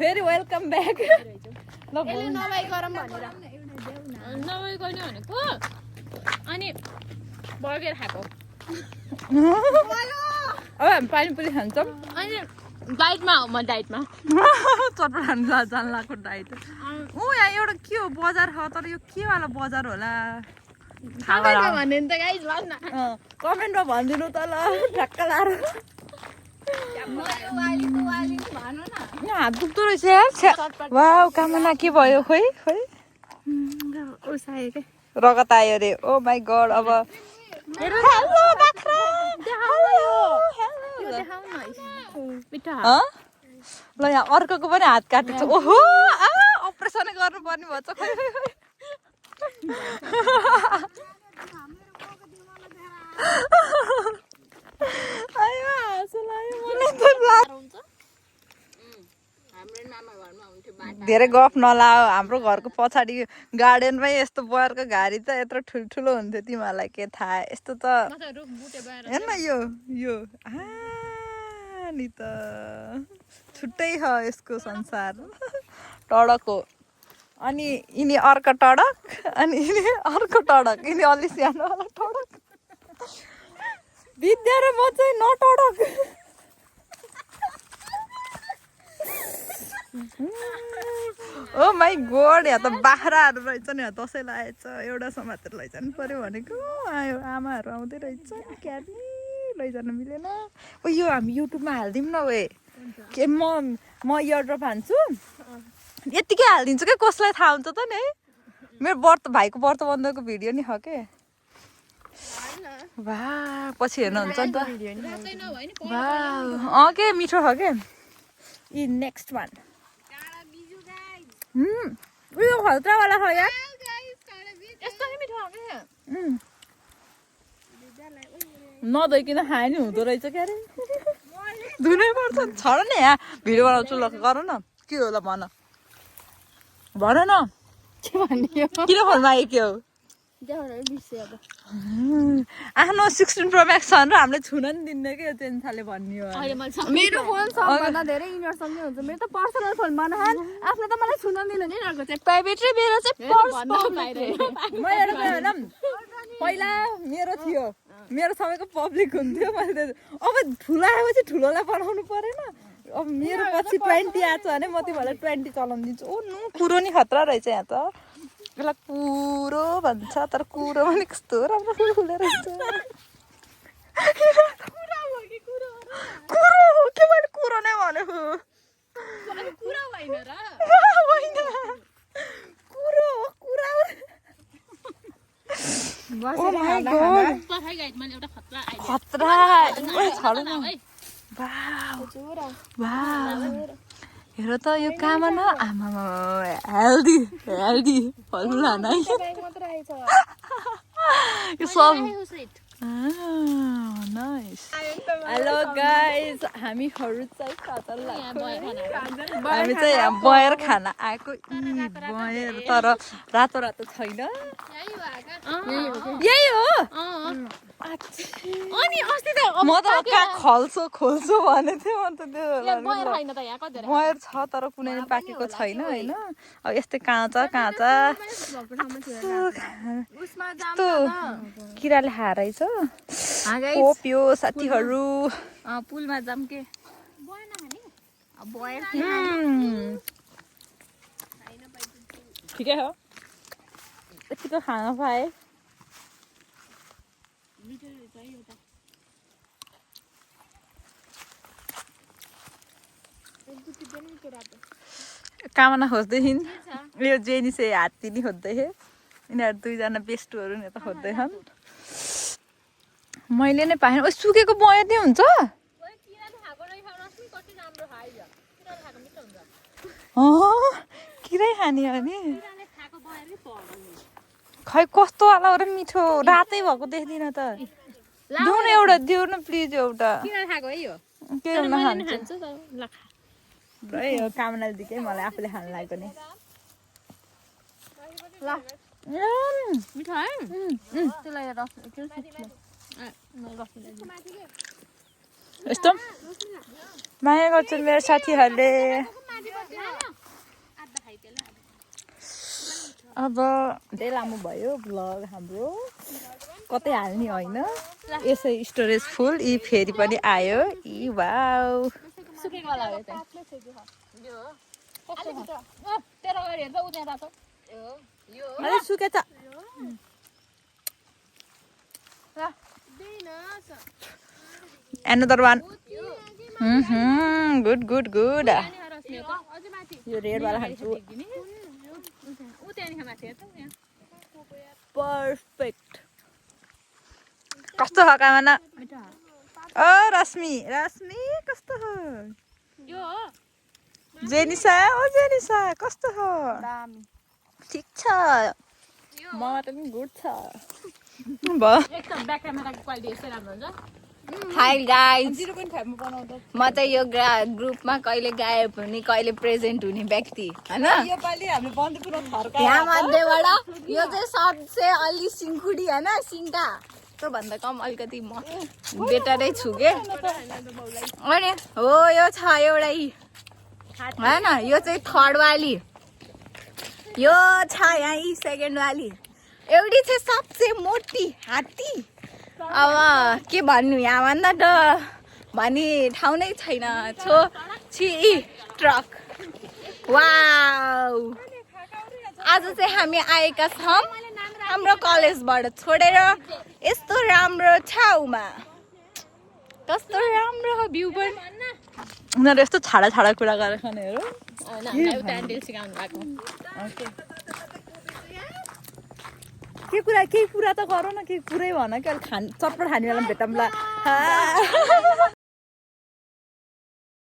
फेरि welcome back नभई गरम भनेर नभई गएन भनेको अनि बर्गर खाएको अब हामी पानीपुरी खान्छौँ अनि डाइटमा हो म डाइटमा चटपट खानु जान लाग्यो डाइट यहाँ एउटा के हो बजार छ तर यो के वाला बजार होला भन्ने त गाइस भन् न कमेन्टमा भनिदिनु त ल ठ्याक्क लाएर हात दुख्दो रहेछ वाउ कामना के भयो खोइ रगत आयो अरे ओ माई गड अब ल यहाँ अर्कोको पनि हात काटेको छ ओहो अपरेसनै गर्नुपर्ने भएछ खोइ धेरै गफ नलाओ हाम्रो घरको पछाडि गार्डनमै यस्तो बयरको घारी त यत्रो ठुल्ठुलो हुन्थ्यो तिमीहरूलाई के थाहा यस्तो त हेर्न यो नि त छुट्टै छ यसको संसार टडक हो अनि यिनी अर्को टडक अनि यिनी अर्को टडक यिनी अलि सानोवाला टडक विद्या र म चाहिँ नटडक ओ माई गोड यहाँ त बाख्राहरू रहेछ नि दसैँ लागेछ एउटा समातेर लैजानु पर्यो भनेको आयो आमाहरू आउँदै रहेछ क्यारी लैजानु मिलेन ओ यो हामी युट्युबमा हालिदिउँ न वे के म इयरड्रप हान्छु यत्तिकै हालिदिन्छु क्या कसलाई थाहा हुन्छ त नि है मेरो भाइको व्रत बन्धको भिडियो नि छ के वा पछि हेर्नुहुन्छ नि त वा के मिठो छ के यी नेक्स्ट वान उयो खल्त्रावाला छ यार यस्तो नि मिठो हो के नधोइकन खाए नि हुँदो रहेछ क्या अरे धुनै पर्छ छर नि यहाँ भिडियो बनाउँछु ल गर न के होला भन न के भन्ने किन फोनमा आयो के हो आफ्नो 16 प्रो म्याक्स छ र हामीले छुन नि दिन्न कि यो चेन्साले भन्ने हो मेरो फोन सबभन्दा धेरै इनरसँगै हुन्छ मेरो त पर्सनल फोन भनहान आफ्नो त मलाई छुन दिनु नि अर्को चाहिँ प्राइभेट र मेरो चाहिँ पहिला मेरो थियो मेरो सबैको पब्लिक हुन्थ्यो मैले अब ठुलो आएपछि ठुलोलाई बनाउनु परेन अब मेरो पछि 20 आएको छ भने म तिमीहरूलाई 20 चलाउनु दिन्छु ओ नु कुरो नि खतरा रहेछ यहाँ त यसलाई कुरो भन्छ तर कुरो पनि कस्तो राम्रो फुले रहेछ कुरो हो के मैले कुरो नै भनेको कुरा होइन र होइन कुरो हो कुरा ओ माय गॉड पठाइ गाइड मैले एउटा खतरा खतरा ओइ छाडु न वाउ वाउ हेर त यो कामा न आमामा हेल्दी फलफुल नै यो सब नाइस हेलो गाइज हामीहरू चाहिँ हामी चाहिँ यहाँ बयर खाना आएको बयर तर रातो रातो छैन यही हो अनि अस्ति त म त कहाँ खोल्छु भने थियो म त त्यो बयर छ तर कुनै पनि पाकेको छैन होइन अब यस्तै काँचा यस्तो किराले खाएर रहेछ कोप्यो साथीहरू पुलमा जाम के ठिकै हो यतिको खाना पाएँ कामना खोज्दैछिन् यो जेनिसे हात्ती नि खोज्दै यिनीहरू दुईजना बेस्टुहरू नि त खोज्दैछन् मैले नै पाएँ सुकेको बयर नै हुन्छ किरै खाने हो नि खै कस्तो वाला हो र मिठो रातै भएको देख्दिनँ त दिउ न एउटा दिउ न प्लिज एउटा के खान्छु है यो कामना दिकै मलाई आफूले खानु लागेको नि मिठो है यस्तो माया गर्छन् मेरो साथीहरूले अब धेरै लामो भयो भ्लग हाम्रो कतै हाल्ने होइन यसै स्टोरेज फुल यी फेरि पनि आयो यी वाउ अरे सुकेछ another one good good good यो रेड वाला खान्छु पर्फेक्ट कस्तो हो कामना ओ रश्मि रश्मि कस्तो हो जेनिसा ओ जेनिसा कस्तो हो ठिक छ मलाई पनि गुड छ हाई गाइज म चाहिँ यो ग्रुपमा कहिले गायब हुने कहिले प्रेजेन्ट हुने व्यक्ति होइन यहाँ मध्येबाट यो चाहिँ सबसे अलि सिङखुडी होइन सिङ्का त्योभन्दा कम अलिकति म बेटरै छु के अनि हो यो छ एउटै होइन यो चाहिँ थर्ड वाली यो छ यहाँ सेकेन्ड वाली एउटी चाहिँ सबसे मोटी हात्ती अब के भन्नु यहाँ भन्दा त भन्ने ठाउँ नै छैन छि ट्रक वाउ आज चाहिँ हामी आएका छौँ हाम्रो कलेजबाट छोडेर यस्तो राम्रो ठाउँमा कस्तो राम्रो भ्यू पनि उनीहरू यस्तो छाडा छाडा कुरा गरेर खानेहरू केही कुरा त गर न केही पुरै भन कि चटपट खाने बेला भेटौँला